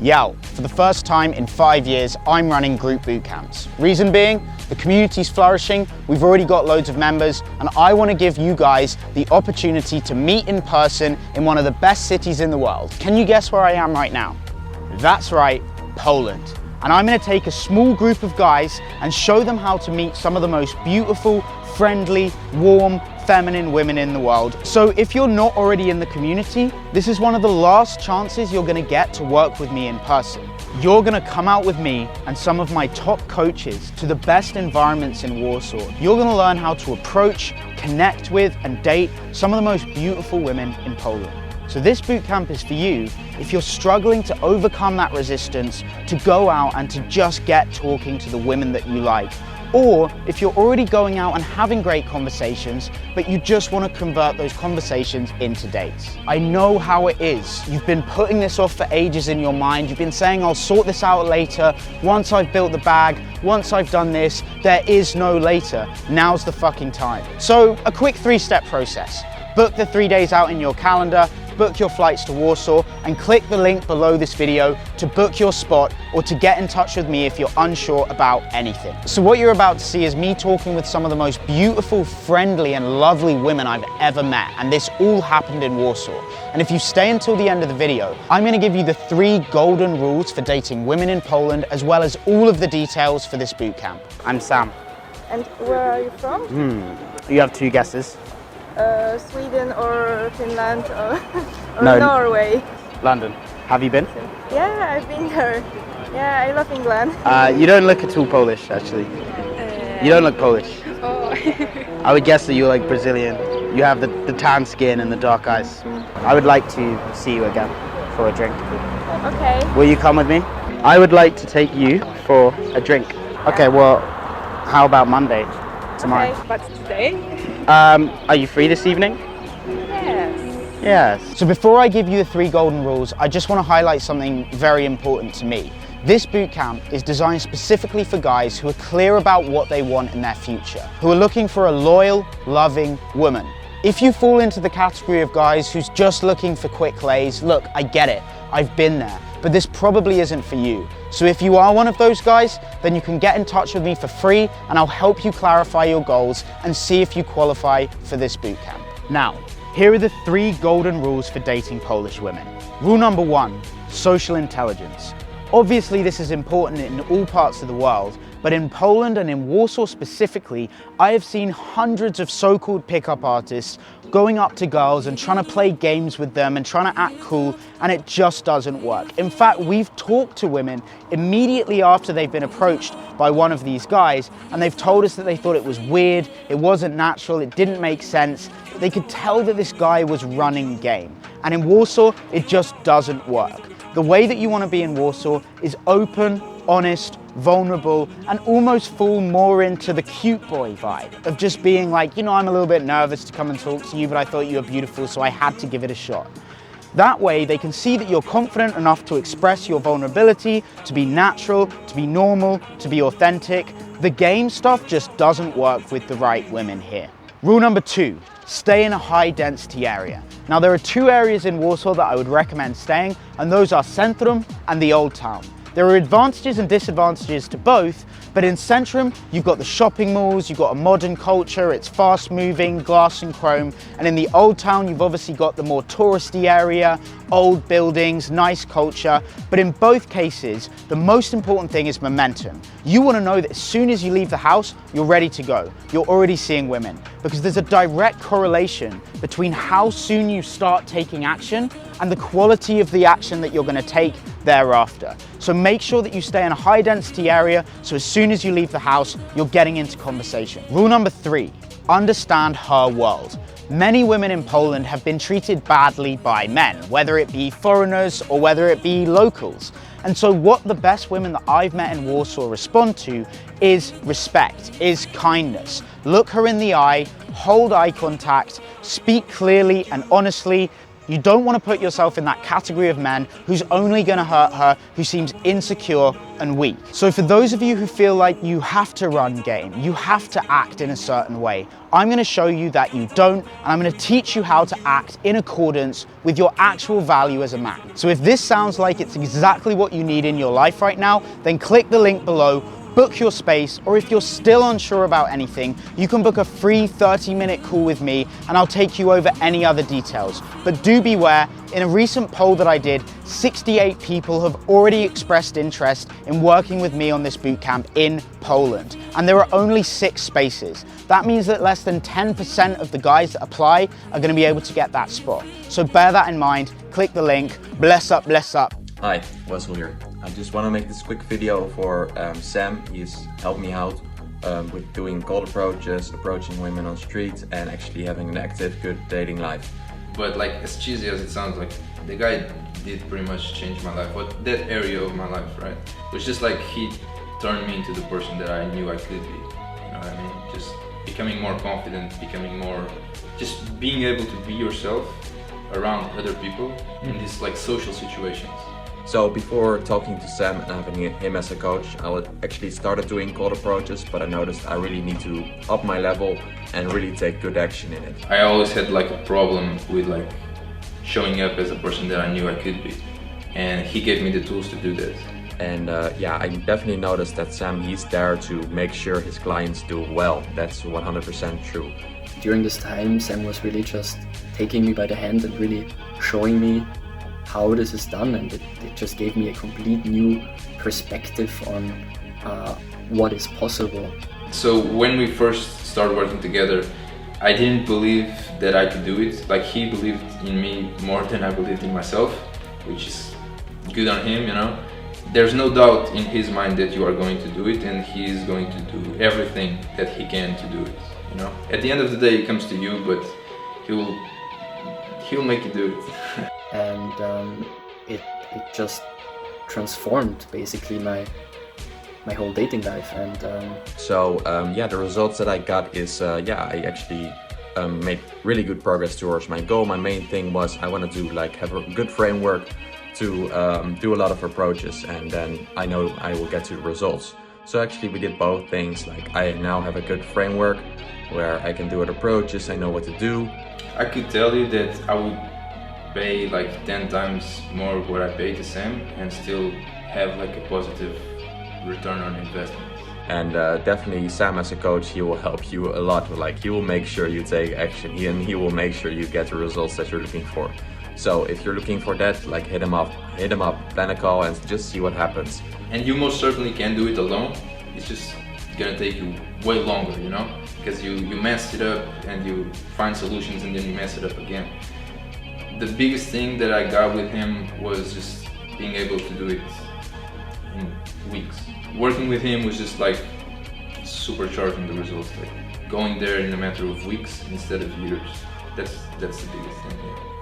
Yo, for the first time in 5 years, I'm running group boot camps. Reason being, the community's flourishing, we've already got loads of members, and I want to give you guys the opportunity to meet in person in one of the best cities in the world. Can you guess where I am right now? That's right, Poland. And I'm going to take a small group of guys and show them how to meet some of the most beautiful, friendly, warm, feminine women in the world. So if you're not already in the community, this is one of the last chances you're going to get to work with me in person. You're going to come out with me and some of my top coaches to the best environments in Warsaw. You're going to learn how to approach, connect with, and date some of the most beautiful women in Poland. So this boot camp is for you if you're struggling to overcome that resistance, to go out and to just get talking to the women that you like. Or if you're already going out and having great conversations, but you just want to convert those conversations into dates. I know how it is. You've been putting this off for ages in your mind. You've been saying, I'll sort this out later. Once I've built the bag, once I've done this, there is no later. Now's the fucking time. So a quick 3-step process. Book the 3 days out in your calendar, book your flights to Warsaw, and click the link below this video to book your spot or to get in touch with me if you're unsure about anything. So what you're about to see is me talking with some of the most beautiful, friendly, and lovely women I've ever met, and this all happened in Warsaw. And if you stay until the end of the video, I'm going to give you the 3 golden rules for dating women in Poland, as well as all of the details for this boot camp. I'm Sam. And where are you from? You have 2 guesses. Sweden or Finland or No. Norway. London. Have you been? Yeah, I've been there. Yeah, I love England. You don't look at all Polish, actually. You don't look Polish. Oh. I would guess that you're like Brazilian. You have the tan skin and the dark eyes. I would like to see you again for a drink. Okay. Will you come with me? I would like to take you for a drink. Okay, well, how about Monday? Tomorrow. Okay, but today? Are you free this evening? Yes. Yes. So before I give you the 3 golden rules, I just want to highlight something very important to me. This boot camp is designed specifically for guys who are clear about what they want in their future, who are looking for a loyal, loving woman. If you fall into the category of guys who's just looking for quick lays, look, I get it, I've been there, but this probably isn't for you. So if you are one of those guys, then you can get in touch with me for free and I'll help you clarify your goals and see if you qualify for this boot camp. Now, here are the 3 golden rules for dating Polish women. Rule number 1, social intelligence. Obviously, this is important in all parts of the world, but in Poland and in Warsaw specifically, I have seen hundreds of so-called pickup artists going up to girls and trying to play games with them and trying to act cool, and it just doesn't work. In fact, we've talked to women immediately after they've been approached by one of these guys, and they've told us that they thought it was weird, it wasn't natural, it didn't make sense. They could tell that this guy was running game. And in Warsaw, it just doesn't work. The way that you want to be in Warsaw is open, honest, vulnerable, and almost fall more into the cute boy vibe of just being like, you know, I'm a little bit nervous to come and talk to you, but I thought you were beautiful, so I had to give it a shot. That way, they can see that you're confident enough to express your vulnerability, to be natural, to be normal, to be authentic. The game stuff just doesn't work with the right women here. Rule number 2, stay in a high density area. Now there are 2 areas in Warsaw that I would recommend staying, and those are Centrum and the Old Town. There are advantages and disadvantages to both, but in Centrum, you've got the shopping malls, you've got a modern culture, it's fast moving, glass and chrome, and in the Old Town, you've obviously got the more touristy area, old buildings, nice culture, but in both cases, the most important thing is momentum. You want to know that as soon as you leave the house, you're ready to go. You're already seeing women, because there's a direct correlation between how soon you start taking action and the quality of the action that you're going to take thereafter. So make sure that you stay in a high density area, so as soon as you leave the house, you're getting into conversation. Rule number 3, understand her world. Many women in Poland have been treated badly by men, whether it be foreigners or whether it be locals. And so what the best women that I've met in Warsaw respond to is respect, is kindness. Look her in the eye, hold eye contact, speak clearly and honestly, You don't want to put yourself in that category of men who's only going to hurt her, who seems insecure and weak. So for those of you who feel like you have to run game, you have to act in a certain way, I'm going to show you that you don't, and I'm going to teach you how to act in accordance with your actual value as a man. So if this sounds like it's exactly what you need in your life right now, then click the link below, book your space, or if you're still unsure about anything, you can book a free 30-minute call with me and I'll take you over any other details. But do beware, in a recent poll that I did, 68 people have already expressed interest in working with me on this bootcamp in Poland, and there are only 6 spaces. That means that less than 10% of the guys that apply are going to be able to get that spot. So bear that in mind, click the link, bless up, bless up. Hi, Warsaw here. I just want to make this quick video for Sam. He's helped me out with doing cold approaches, approaching women on the street, and actually having an active, good dating life. But like, as cheesy as it sounds, like, the guy did pretty much change my life. What that area of my life, right? It was just like he turned me into the person that I knew I could be. You know what I mean? Just becoming more confident, becoming more, just being able to be yourself around other people in these like social situations. So before talking to Sam and having him as a coach, I actually started doing cold approaches, but I noticed I really need to up my level and really take good action in it. I always had like a problem with like showing up as a person that I knew I could be, and he gave me the tools to do that. And yeah, I definitely noticed that Sam, he's there to make sure his clients do well. That's 100% true. During this time, Sam was really just taking me by the hand and really showing me how this is done, and it just gave me a complete new perspective on what is possible. So when we first started working together, I didn't believe that I could do it. Like, he believed in me more than I believed in myself, which is good on him, you know. There's no doubt in his mind that you are going to do it, and he is going to do everything that he can to do it, you know. At the end of the day, it comes to you, but he'll make you do it. And it just transformed basically my whole dating life. And so yeah, the results that I got is yeah, I actually made really good progress towards my goal. My main thing was I wanted to like have a good framework to do a lot of approaches, and then I know I will get to the results. So actually we did both things. Like, I now have a good framework where I can do it approaches, I know what to do. I could tell you that I would pay like 10 times more what I paid to Sam and still have like a positive return on investment. And definitely Sam as a coach, he will help you a lot. Like, he will make sure you take action, and he will make sure you get the results that you're looking for. So if you're looking for that, like, hit him up, plan a call, and just see what happens. And you most certainly can do it alone. It's just gonna take you way longer, you know, because you mess it up and you find solutions and then you mess it up again. The biggest thing that I got with him was just being able to do it in weeks. Working with him was just like supercharging the results, like going there in a matter of weeks instead of years. That's the biggest thing. Yeah.